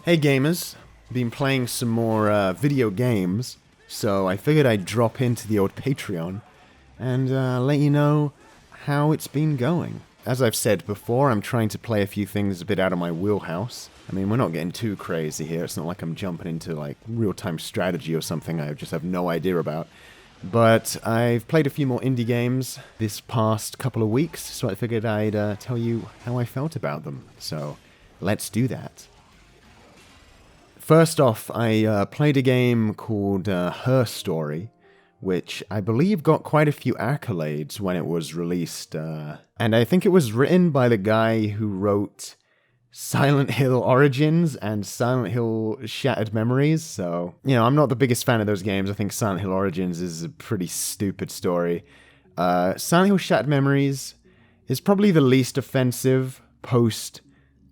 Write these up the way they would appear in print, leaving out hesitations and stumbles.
Hey gamers, been playing some more video games, so I figured I'd drop into the old Patreon and let you know how it's been going. As I've said before, I'm trying to play a few things a bit out of my wheelhouse. I mean, we're not getting too crazy here. It's not like I'm jumping into like real-time strategy or something I just have no idea about. But I've played a few more indie games this past couple of weeks, so I figured I'd tell you how I felt about them. So let's do that. First off, I played a game called Her Story, which I believe got quite a few accolades when it was released. And I think it was written by the guy who wrote Silent Hill Origins and Silent Hill Shattered Memories. So, I'm not the biggest fan of those games. I think Silent Hill Origins is a pretty stupid story. Silent Hill Shattered Memories is probably the least offensive post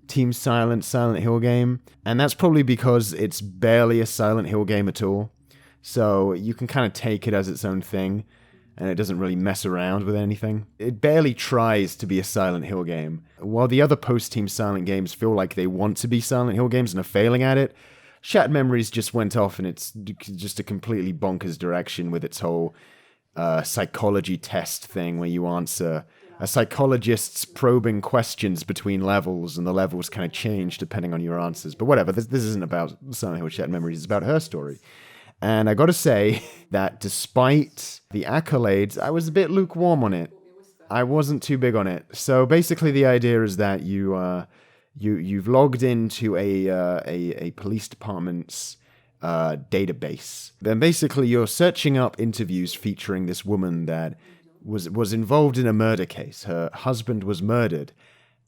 Team Silent Hill game, and that's probably because it's barely a Silent Hill game at all. So you can kind of take it as its own thing, and it doesn't really mess around with anything. It barely tries to be a Silent Hill game. While the other post-Team Silent games feel like they want to be Silent Hill games and are failing at it, Shattered Memories just went off in it's just a completely bonkers direction with its whole psychology test thing where you answer a psychologist's probing questions between levels, and the levels kind of change depending on your answers. But whatever, this isn't about Silent Hill Shattered Memories, it's about Her Story. And I gotta say that despite the accolades, I was a bit lukewarm on it. I wasn't too big on it. So basically the idea is that you've logged into a police department's database. Then basically you're searching up interviews featuring this woman that was involved in a murder case. Her husband was murdered,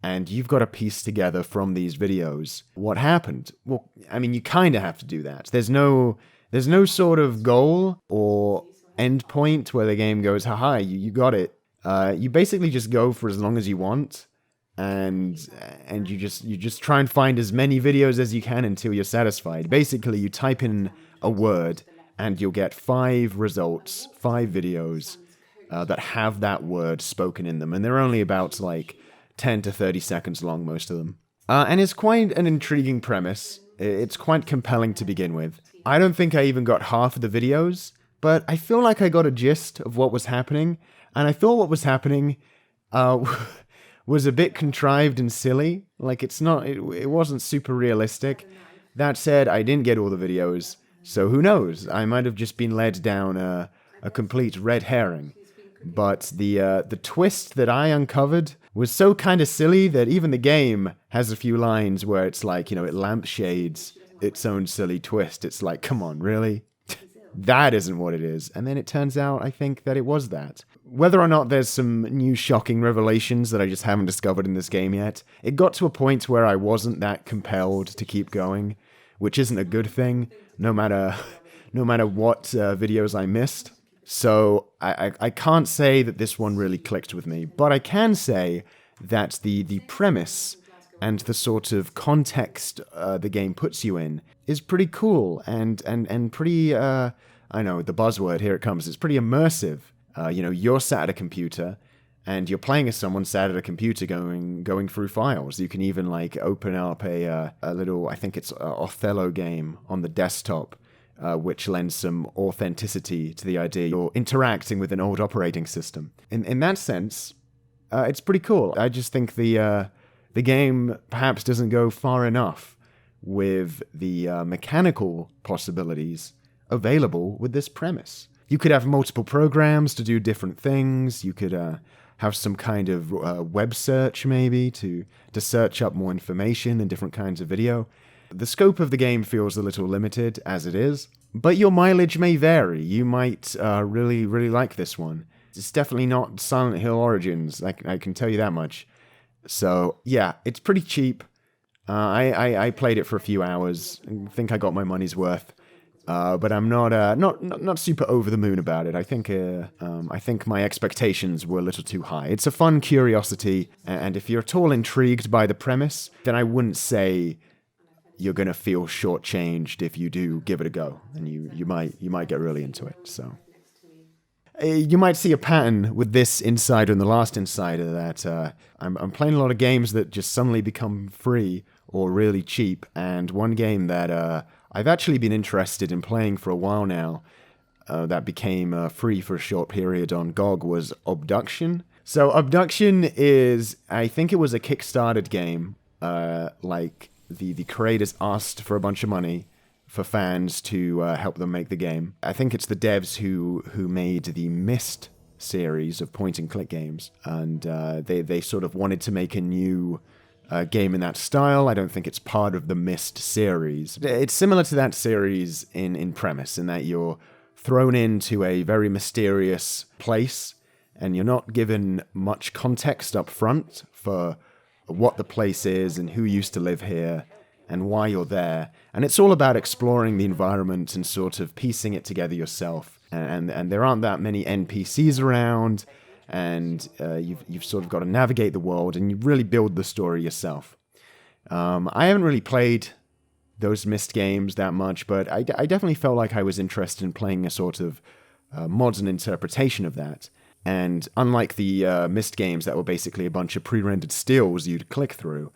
and you've got to piece together from these videos what happened. Well, I mean, you kind of have to do that. There's no sort of goal or end point where the game goes, haha, you got it. You basically just go for as long as you want, and you just try and find as many videos as you can until you're satisfied. Basically, you type in a word, and you'll get 5 results, 5 videos that have that word spoken in them, and they're only about like 10 to 30 seconds long, most of them. And it's quite an intriguing premise. It's quite compelling to begin with. I don't think I even got half of the videos, but I feel like I got a gist of what was happening, and I thought what was happening was a bit contrived and silly. Like, it wasn't super realistic. That said, I didn't get all the videos, so who knows? I might have just been led down a complete red herring. But the twist that I uncovered was so kind of silly that even the game has a few lines where it's like, it lampshades its own silly twist. It's like, come on, really? That isn't what it is. And then it turns out, I think, that it was that. Whether or not there's some new shocking revelations that I just haven't discovered in this game yet, it got to a point where I wasn't that compelled to keep going, which isn't a good thing, no matter what videos I missed. So I can't say that this one really clicked with me, but I can say that the premise and the sort of context the game puts you in is pretty cool and pretty, I know, the buzzword, here it comes, it's pretty immersive. You're sat at a computer, and you're playing as someone sat at a computer going through files. You can even like open up a little, I think it's Othello game on the desktop, which lends some authenticity to the idea you're interacting with an old operating system. In that sense, it's pretty cool. I just think the game perhaps doesn't go far enough with the mechanical possibilities available with this premise. You could have multiple programs to do different things. You could have some kind of web search maybe to search up more information and different kinds of video. The scope of the game feels a little limited as it is, but your mileage may vary. You might really, really like this one. It's definitely not Silent Hill Origins, I can tell you that much. So, yeah, it's pretty cheap. I played it for a few hours. I think I got my money's worth. But I'm not super over the moon about it. I think my expectations were a little too high. It's a fun curiosity, and if you're at all intrigued by the premise, then I wouldn't say you're gonna feel shortchanged if you do give it a go, and you might get really into it. So, You might see a pattern with this Insider and the last Insider that I'm playing a lot of games that just suddenly become free or really cheap, and one game that I've actually been interested in playing for a while now that became free for a short period on GOG was Abduction. So Abduction is, I think it was a Kickstarted game, like the creators asked for a bunch of money for fans to help them make the game. I think it's the devs who made the Myst series of point-and-click games, and they sort of wanted to make a new game in that style. I don't think it's part of the Myst series. It's similar to that series in premise, in that you're thrown into a very mysterious place, and you're not given much context up front for what the place is and who used to live here and why you're there. And it's all about exploring the environment and sort of piecing it together yourself. And there aren't that many NPCs around, and you've sort of got to navigate the world, and you really build the story yourself. I haven't really played those Myst games that much, but I definitely felt like I was interested in playing a sort of modern interpretation of that. And unlike the Myst games that were basically a bunch of pre-rendered stills you'd click through,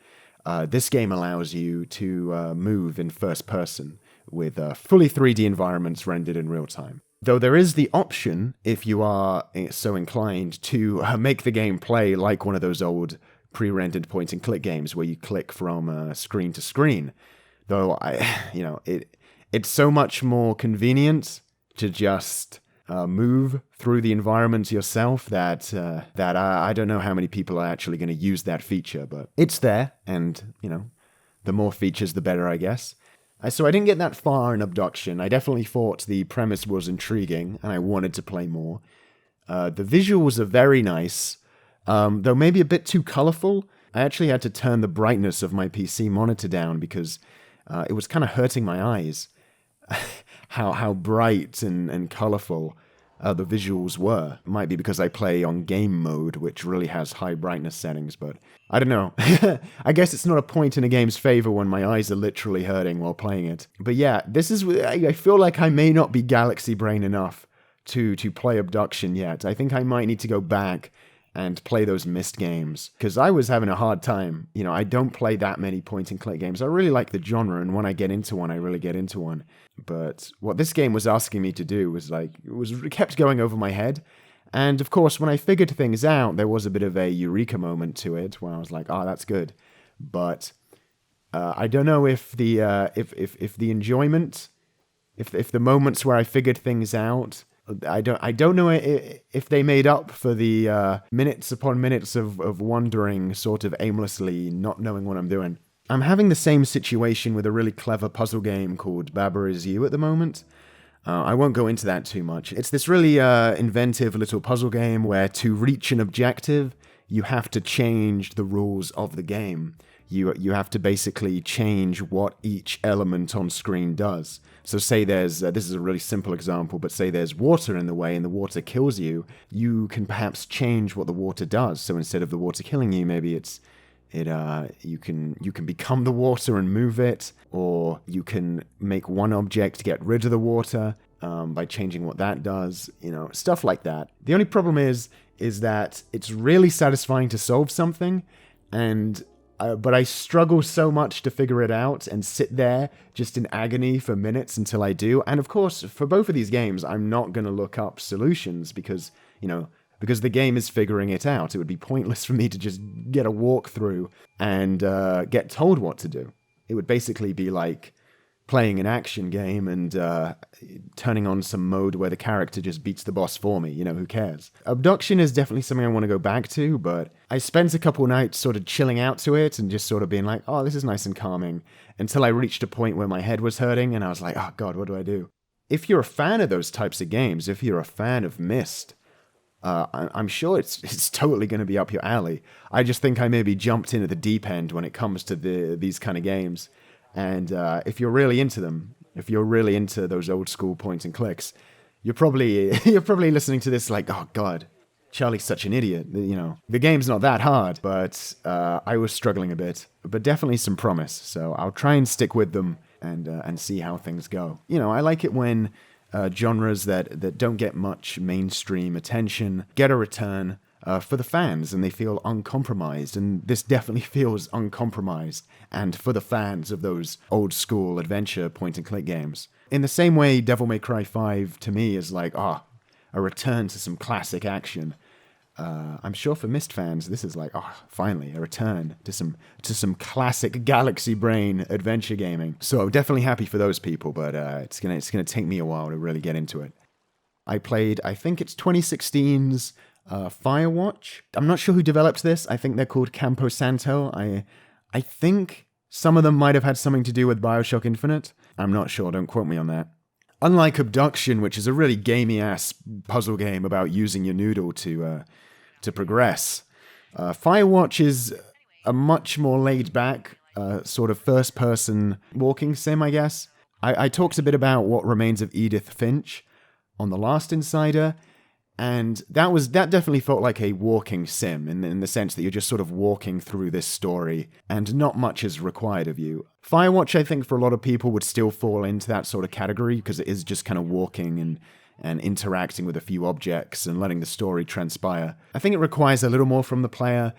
this game allows you to move in first person with fully 3D environments rendered in real time. Though there is the option, if you are so inclined, to make the game play like one of those old pre-rendered point-and-click games where you click from screen to screen. Though it's so much more convenient to just move through the environment yourself that I don't know how many people are actually going to use that feature, but it's there, and the more features, the better, I guess. So I didn't get that far in Abduction. I definitely thought the premise was intriguing, and I wanted to play more. The visuals are very nice, though maybe a bit too colorful. I actually had to turn the brightness of my PC monitor down because it was kind of hurting my eyes. how bright and colorful the visuals were. It might be because I play on game mode, which really has high brightness settings, but I don't know. I guess it's not a point in a game's favor when my eyes are literally hurting while playing it. But yeah, I feel like I may not be galaxy brain enough to play Abduction yet. I think I might need to go back and play those Myst games, because I was having a hard time. I don't play that many point-and-click games. I really like the genre, and when I get into one, I really get into one. But what this game was asking me to do was it kept going over my head. And of course, when I figured things out, there was a bit of a eureka moment to it, where I was like, "Oh, that's good." But I don't know if the enjoyment, if the moments where I figured things out, I don't know if they made up for the minutes upon minutes of wandering sort of aimlessly, not knowing what I'm doing. I'm having the same situation with a really clever puzzle game called Baba Is You at the moment. I won't go into that too much. It's this really inventive little puzzle game where to reach an objective, you have to change the rules of the game. You have to basically change what each element on screen does. So say there's, this is a really simple example, but say there's water in the way and the water kills you, you can perhaps change what the water does. So instead of the water killing you, maybe you can become the water and move it, or you can make one object get rid of the water by changing what that does, stuff like that. The only problem is that it's really satisfying to solve something, but I struggle so much to figure it out and sit there just in agony for minutes until I do. And of course, for both of these games, I'm not going to look up solutions because the game is figuring it out. It would be pointless for me to just get a walkthrough and get told what to do. It would basically be like playing an action game and turning on some mode where the character just beats the boss for me. Who cares? Abduction is definitely something I want to go back to, but I spent a couple nights sort of chilling out to it and just sort of being like, oh, this is nice and calming, until I reached a point where my head was hurting and I was like, oh God, what do I do? If you're a fan of those types of games, if you're a fan of Myst, I'm sure it's totally going to be up your alley. I just think I maybe jumped in at the deep end when it comes to these kind of games. And if you're really into them, if you're really into those old school point and clicks, you're probably listening to this like, oh God, Charlie's such an idiot. The game's not that hard, but I was struggling a bit. But definitely some promise. So I'll try and stick with them and see how things go. I like it when genres that don't get much mainstream attention get a return for the fans, and they feel uncompromised, and this definitely feels uncompromised, and for the fans of those old school adventure point-and-click games. In the same way, Devil May Cry 5 to me is like, a return to some classic action. I'm sure for Myst fans, this is like, finally, a return to some classic Galaxy Brain adventure gaming. So I'm definitely happy for those people, but it's gonna take me a while to really get into it. I played, I think it's 2016's Firewatch. I'm not sure who developed this. I think they're called Campo Santo. I think some of them might have had something to do with BioShock Infinite. I'm not sure, don't quote me on that. Unlike Abduction, which is a really gamey-ass puzzle game about using your noodle to progress, Firewatch is a much more laid-back, sort of first-person walking sim, I guess. I talked a bit about What Remains of Edith Finch on the last Insider, and that definitely felt like a walking sim in the sense that you're just sort of walking through this story and not much is required of you. Firewatch, I think, for a lot of people would still fall into that sort of category because it is just kind of walking and interacting with a few objects and letting the story transpire. I think it requires a little more from the player.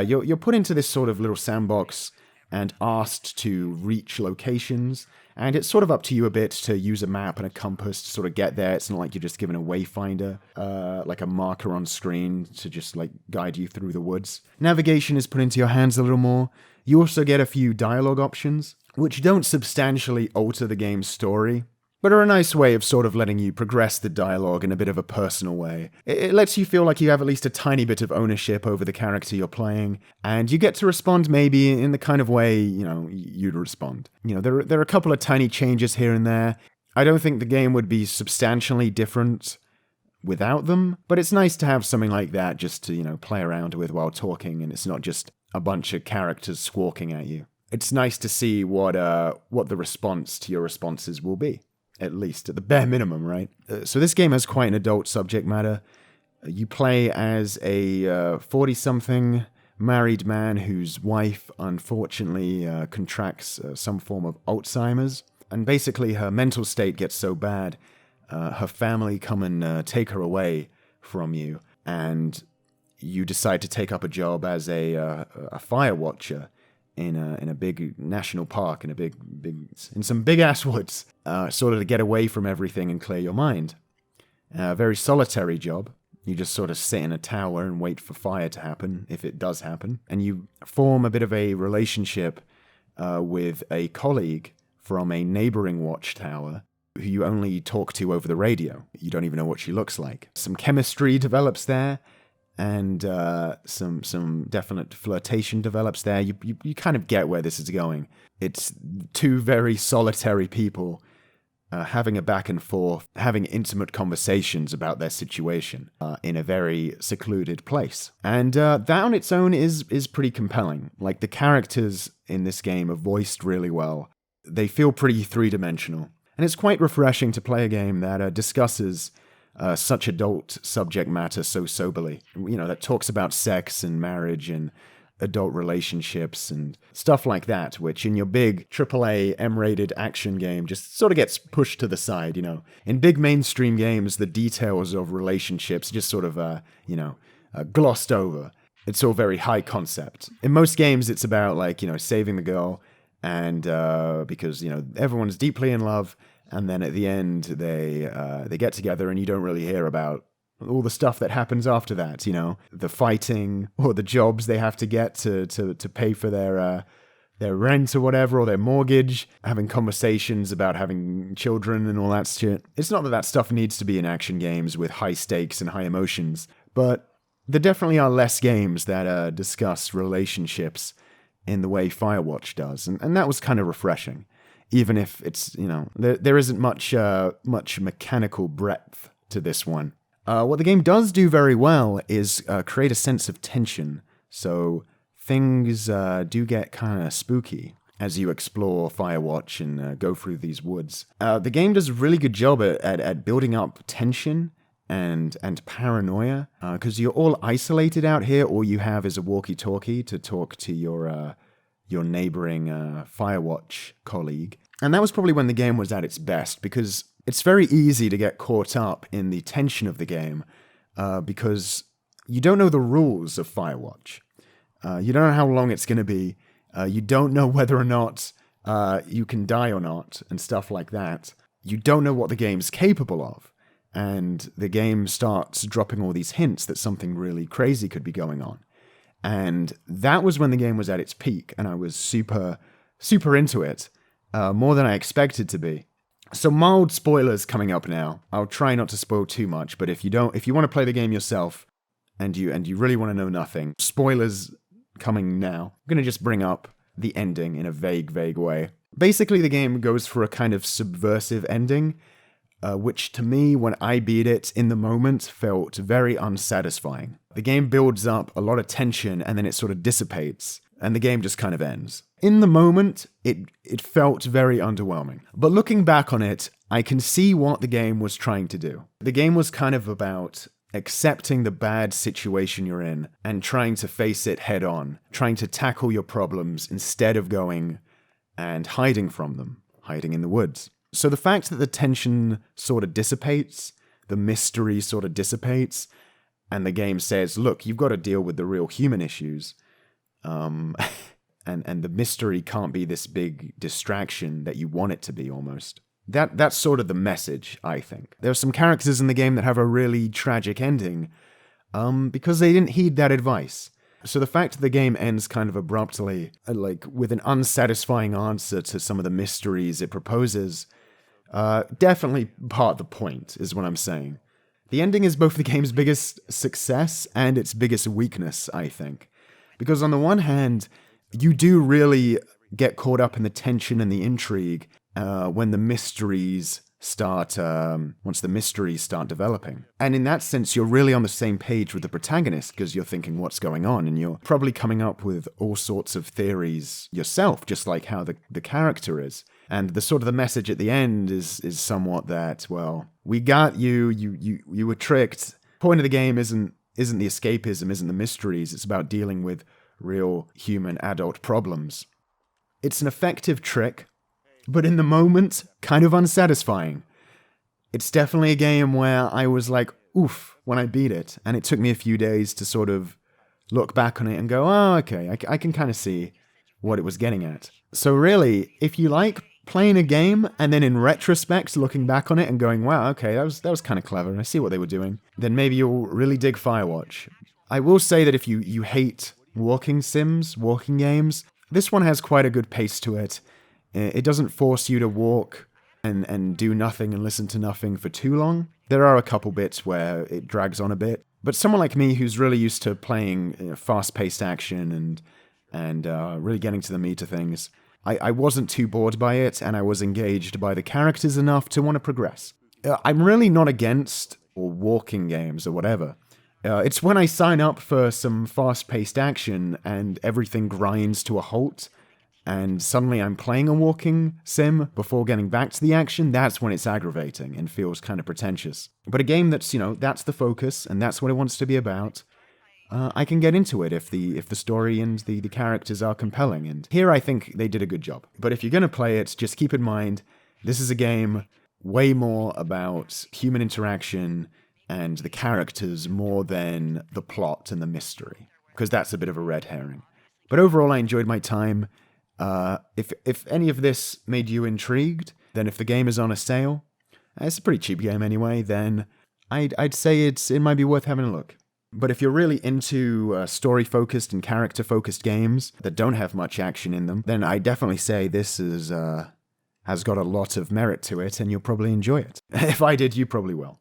You're put into this sort of little sandbox and asked to reach locations, and it's sort of up to you a bit to use a map and a compass to sort of get there. It's not like you're just given a wayfinder, like a marker on screen to just like guide you through the woods. Navigation is put into your hands a little more. You also get a few dialogue options, which don't substantially alter the game's story, but are a nice way of sort of letting you progress the dialogue in a bit of a personal way. It lets you feel like you have at least a tiny bit of ownership over the character you're playing, and you get to respond maybe in the kind of way, you'd respond. There are a couple of tiny changes here and there. I don't think the game would be substantially different without them, but it's nice to have something like that just to, play around with while talking, and it's not just a bunch of characters squawking at you. It's nice to see what the response to your responses will be. At least, at the bare minimum, right? So this game has quite an adult subject matter. You play as a 40-something married man whose wife, unfortunately, contracts some form of Alzheimer's. And basically, her mental state gets so bad, her family come and take her away from you. And you decide to take up a job as a fire watcher in a big national park, in some big ass woods, sort of to get away from everything and clear your mind. A very solitary job. You just sort of sit in a tower and wait for fire to happen, if it does happen. And you form a bit of a relationship with a colleague from a neighboring watchtower who you only talk to over the radio. You don't even know what she looks like. Some chemistry develops there, and some definite flirtation develops there. You kind of get where this is going. It's two very solitary people having a back and forth, having intimate conversations about their situation in a very secluded place. And that on its own is pretty compelling. Like, the characters in this game are voiced really well. They feel pretty three-dimensional. And it's quite refreshing to play a game that discusses such adult subject matter so soberly. That talks about sex and marriage and adult relationships and stuff like that, which in your big AAA M-rated action game just sort of gets pushed to the side, In big mainstream games, the details of relationships just sort of, glossed over. It's all very high concept. In most games, it's about, saving the girl, and because, everyone's deeply in love, and then at the end, they get together, and you don't really hear about all the stuff that happens after that, the fighting or the jobs they have to get to pay for their rent or whatever, or their mortgage, having conversations about having children and all that shit. It's not that stuff needs to be in action games with high stakes and high emotions, but there definitely are less games that discuss relationships in the way Firewatch does, and that was kind of refreshing. Even if it's, there isn't much mechanical breadth to this one. What the game does do very well is create a sense of tension, so things do get kind of spooky as you explore Firewatch and go through these woods. The game does a really good job at building up tension and paranoia, because you're all isolated out here. All you have is a walkie-talkie to talk to your neighboring Firewatch colleague. And that was probably when the game was at its best, because It's very easy to get caught up in the tension of the game because you don't know the rules of Firewatch. You don't know how long it's going to be. You don't know whether or not you can die or not, and stuff like that. You don't know what the game's capable of. And the game starts dropping all these hints that something really crazy could be going on. And that was when the game was at its peak, and I was super, super into it, more than I expected to be. So mild spoilers coming up now. I'll try not to spoil too much, but if you want to play the game yourself, and you really want to know nothing, spoilers coming now. I'm going to just bring up the ending in a vague way. Basically, the game goes for a kind of subversive ending, which to me, when I beat it in the moment, felt very unsatisfying. The game builds up a lot of tension and then it sort of dissipates, and the game just kind of ends. In the moment, it felt very underwhelming. But looking back on it, I can see what the game was trying to do. The game was kind of about accepting the bad situation you're in and trying to face it head on, trying to tackle your problems instead of going and hiding from them, hiding in the woods. So the fact that the tension sort of dissipates, the mystery sort of dissipates, and the game says, look, you've got to deal with the real human issues, and the mystery can't be this big distraction that you want it to be almost. That's sort of the message, I think. There are some characters in the game that have a really tragic ending, because they didn't heed that advice. So the fact that the game ends kind of abruptly, like with an unsatisfying answer to some of the mysteries it proposes, definitely part of the point, is what I'm saying. The ending is both the game's biggest success and its biggest weakness, I think. Because on the one hand, you do really get caught up in the tension and the intrigue when the mysteries start, once the mysteries start developing. And in that sense, you're really on the same page with the protagonist because you're thinking what's going on, and you're probably coming up with all sorts of theories yourself, just like how the character is. And the sort of the message at the end is somewhat that, well, we got you, you were tricked. The point of the game isn't the escapism, isn't the mysteries, it's about dealing with real human adult problems. It's an effective trick, but in the moment, kind of unsatisfying. It's definitely a game where I was like, oof, when I beat it, and it took me a few days to sort of look back on it and go, oh, okay, I can kind of see what it was getting at. So really, if you like playing a game and then in retrospect looking back on it and going, wow, okay, that was kind of clever, I see what they were doing, then maybe you'll really dig Firewatch. I will say that if you hate walking games, this one has quite a good pace to it. It doesn't force you to walk and do nothing and listen to nothing for too long. There are a couple bits where it drags on a bit, but someone like me who's really used to playing fast-paced action and really getting to the meat of things, I wasn't too bored by it, and I was engaged by the characters enough to want to progress. I'm really not against or walking games or whatever. It's when I sign up for some fast-paced action and everything grinds to a halt, and suddenly I'm playing a walking sim before getting back to the action, that's when it's aggravating and feels kind of pretentious. But a game that's, that's the focus, and that's what it wants to be about, I can get into it if the story and the characters are compelling, and here I think they did a good job. But if you're going to play it, just keep in mind, this is a game way more about human interaction and the characters more than the plot and the mystery, because that's a bit of a red herring. But overall, I enjoyed my time. If any of this made you intrigued, then if the game is on a sale, it's a pretty cheap game anyway, then I'd say it might be worth having a look. But if you're really into story-focused and character-focused games that don't have much action in them, then I definitely say this has got a lot of merit to it, and you'll probably enjoy it. If I did, you probably will.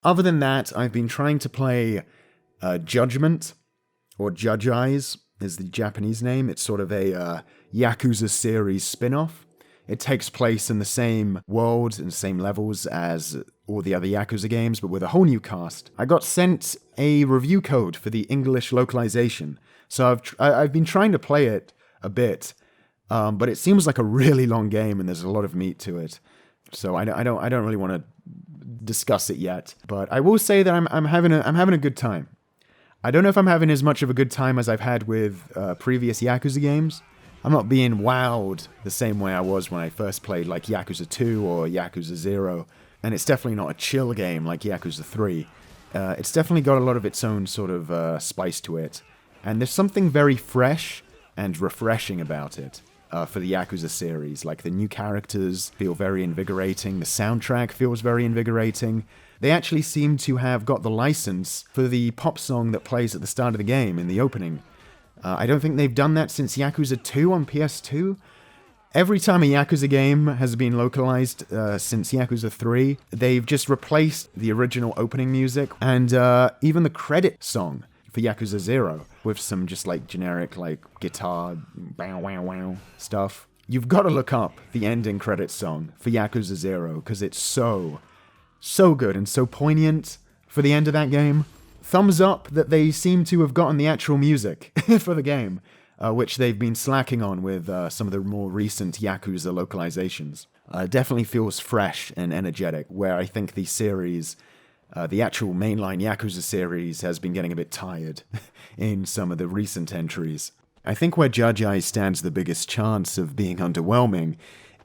Other than that, I've been trying to play Judgment, or Judge Eyes is the Japanese name. It's sort of a Yakuza series spin-off. It takes place in the same world and same levels as all the other Yakuza games, but with a whole new cast. I got sent a review code for the English localization, so I've been trying to play it a bit, but it seems like a really long game and there's a lot of meat to it. So I don't really want to discuss it yet, but I will say that I'm having a good time. I don't know if I'm having as much of a good time as I've had with previous Yakuza games, I'm not being wowed the same way I was when I first played like Yakuza 2 or Yakuza 0. And it's definitely not a chill game like Yakuza 3. It's definitely got a lot of its own sort of spice to it. And there's something very fresh and refreshing about it for the Yakuza series. Like, the new characters feel very invigorating. The soundtrack feels very invigorating. They actually seem to have got the license for the pop song that plays at the start of the game in the opening. I don't think they've done that since Yakuza 2 on PS2. Every time a Yakuza game has been localized since Yakuza 3, they've just replaced the original opening music and even the credit song for Yakuza 0 with some just like generic like guitar bow wow wow stuff. You've got to look up the ending credits song for Yakuza 0 because it's so good and so poignant for the end of that game. Thumbs up that they seem to have gotten the actual music for the game, which they've been slacking on with some of the more recent Yakuza localizations. Definitely feels fresh and energetic, where I think the series, the actual mainline Yakuza series, has been getting a bit tired in some of the recent entries. I think where Judge Eyes stands the biggest chance of being underwhelming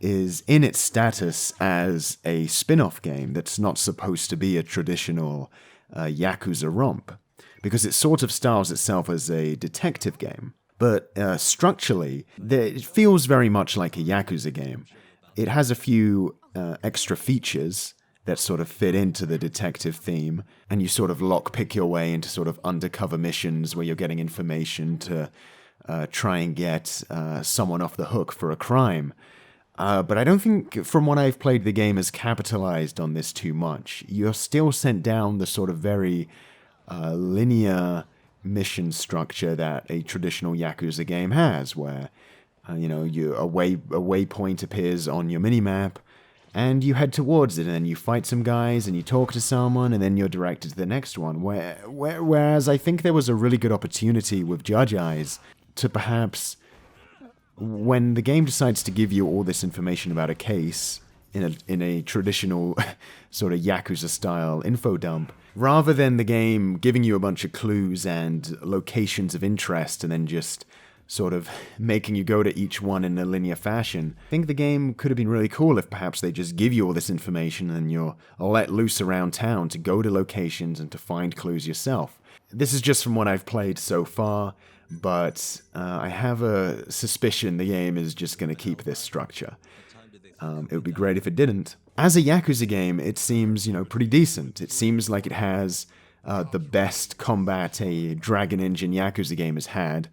is in its status as a spin-off game that's not supposed to be a traditional Yakuza romp, because it sort of styles itself as a detective game. But structurally, it feels very much like a Yakuza game. It has a few extra features that sort of fit into the detective theme, and you sort of lockpick your way into sort of undercover missions where you're getting information to try and get someone off the hook for a crime. But I don't think, from what I've played, the game has capitalized on this too much. You're still sent down the sort of very linear mission structure that a traditional Yakuza game has, where a waypoint appears on your minimap, and you head towards it, and then you fight some guys, and you talk to someone, and then you're directed to the next one. Whereas I think there was a really good opportunity with Judge Eyes to perhaps, when the game decides to give you all this information about a case in a traditional sort of Yakuza-style info dump, rather than the game giving you a bunch of clues and locations of interest and then just sort of making you go to each one in a linear fashion, I think the game could have been really cool if perhaps they just give you all this information and you're let loose around town to go to locations and to find clues yourself. This is just from what I've played so far, but I have a suspicion the game is just going to keep this structure. It would be great if it didn't. As a Yakuza game, it seems, pretty decent. It seems like it has the best combat a Dragon Engine Yakuza game has had,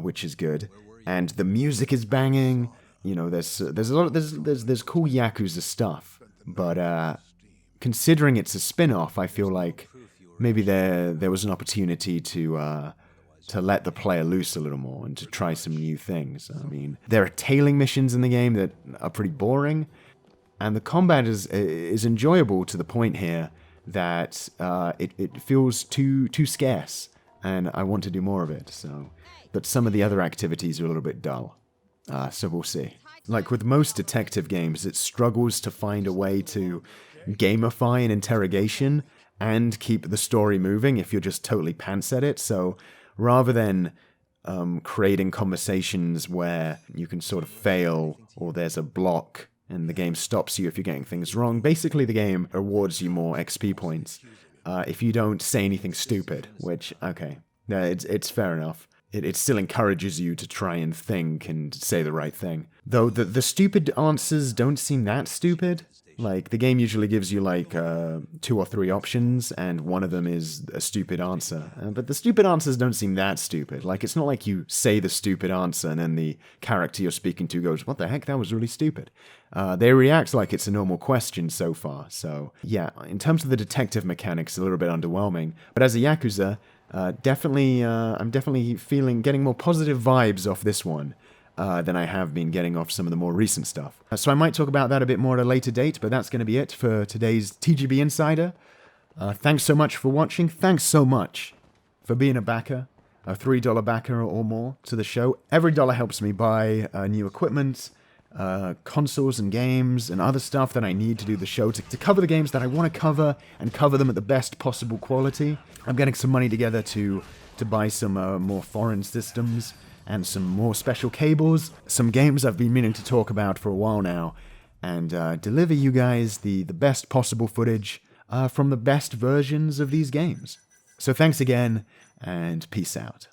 which is good. And the music is banging. There's a lot of, there's cool Yakuza stuff. But considering it's a spin-off, I feel like maybe there was an opportunity to let the player loose a little more and to try some new things. I mean, there are tailing missions in the game that are pretty boring, and the combat is enjoyable to the point here that it feels too scarce, and I want to do more of it. But some of the other activities are a little bit dull, so we'll see. Like with most detective games, it struggles to find a way to gamify an interrogation and keep the story moving if you're just totally pants at it. So rather than creating conversations where you can sort of fail or there's a block and the game stops you if you're getting things wrong, basically the game awards you more XP points if you don't say anything stupid, which, okay, it's fair enough. It still encourages you to try and think and say the right thing. Though the stupid answers don't seem that stupid. Like, the game usually gives you, like, 2 or 3 options, and one of them is a stupid answer. But the stupid answers don't seem that stupid. Like, it's not like you say the stupid answer, and then the character you're speaking to goes, "What the heck, that was really stupid." They react like it's a normal question so far. So, yeah, in terms of the detective mechanics, a little bit underwhelming. But as a Yakuza, I'm definitely getting more positive vibes off this one than I have been getting off some of the more recent stuff. So I might talk about that a bit more at a later date, but that's going to be it for today's TGB Insider. Thanks so much for watching. Thanks so much for being a backer, a $3 backer or more to the show. Every dollar helps me buy new equipment, consoles and games, and other stuff that I need to do the show to cover the games that I want to cover and cover them at the best possible quality. I'm getting some money together to buy some more foreign systems and some more special cables, some games I've been meaning to talk about for a while now, and deliver you guys the best possible footage from the best versions of these games. So thanks again, and peace out.